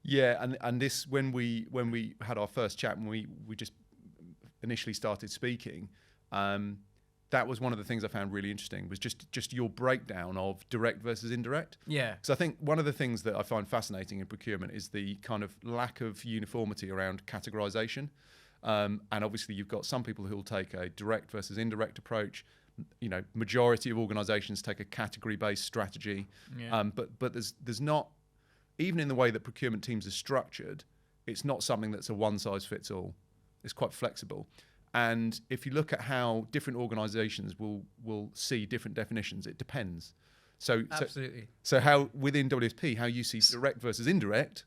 Yeah, and this when we had our first chat, when we just initially started speaking, that was one of the things I found really interesting, was just your breakdown of direct versus indirect. Yeah. So I think one of the things that I find fascinating in procurement is the kind of lack of uniformity around categorization. And obviously you've got some people who will take a direct versus indirect approach. You know, majority of organizations take a category-based strategy. Yeah. But there's not, even in the way that procurement teams are structured, it's not something that's a one-size-fits-all. It's quite flexible. And if you look at how different organizations will see different definitions, it depends. Absolutely. So how within WSP, how you see direct versus indirect.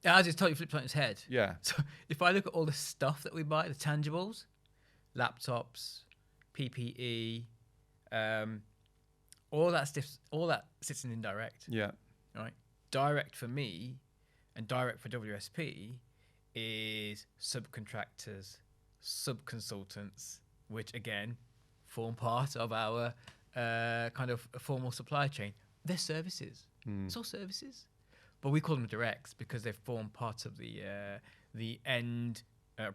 I'll just totally flip it on its head. Yeah. So if I look at all the stuff that we buy, the tangibles, laptops, PPE, all that sits in indirect. Yeah. Right. Direct for me and direct for WSP is subcontractors, sub-consultants, which again form part of our kind of formal supply chain. They're services. It's all services. But we call them directs because they form part of the end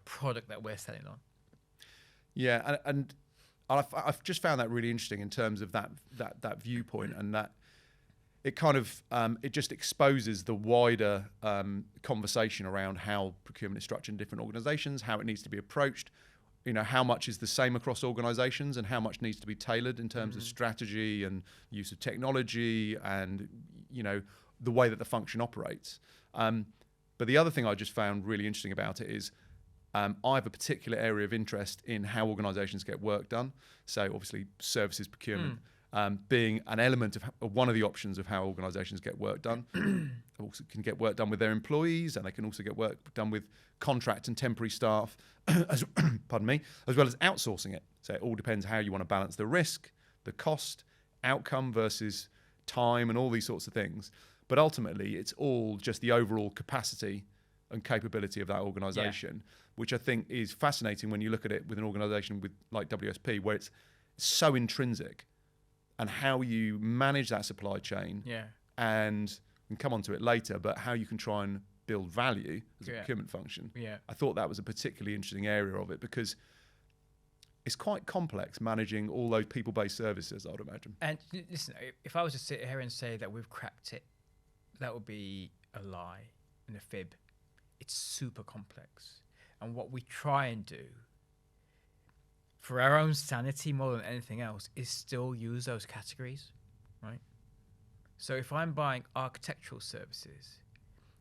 product that we're selling on. Yeah, and I've just found that really interesting in terms of that viewpoint, and that it kind of it just exposes the wider conversation around how procurement is structured in different organisations, how it needs to be approached. You know, how much is the same across organisations, and how much needs to be tailored in terms of strategy and use of technology, and you know the way that the function operates. But the other thing I just found really interesting about it is I have a particular area of interest in how organisations get work done. So obviously services procurement being an element of one of the options of how organisations get work done. Also can get work done with their employees, and they can also get work done with contract and temporary staff, pardon me, as well as outsourcing it. So it all depends how you want to balance the risk, the cost, outcome versus time, and all these sorts of things. But ultimately, it's all just the overall capacity and capability of that organisation, which I think is fascinating when you look at it with an organisation with like WSP, where it's so intrinsic, and how you manage that supply chain. And we can come on to it later, but how you can try and build value as a procurement function. I thought that was a particularly interesting area of it, because it's quite complex managing all those people-based services, I would imagine. And listen, if I was to sit here and say that we've cracked it, that would be a lie and a fib. It's super complex. And what we try and do, for our own sanity more than anything else, is still use those categories, right? So if I'm buying architectural services,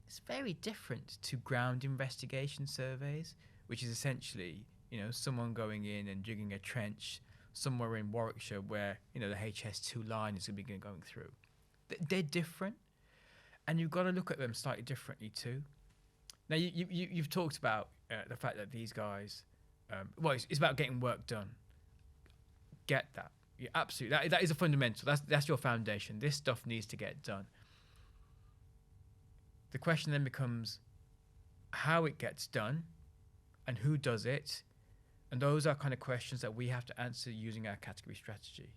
it's very different to ground investigation surveys, which is essentially, you know, someone going in and digging a trench somewhere in Warwickshire where, you know, the HS2 line is going to be going through. They're different, and you've got to look at them slightly differently too. Now, you've talked about the fact that these guys, it's about getting work done. Get that. Yeah, absolutely. That is a fundamental. That's your foundation. This stuff needs to get done. The question then becomes how it gets done and who does it. And those are kind of questions that we have to answer using our category strategy.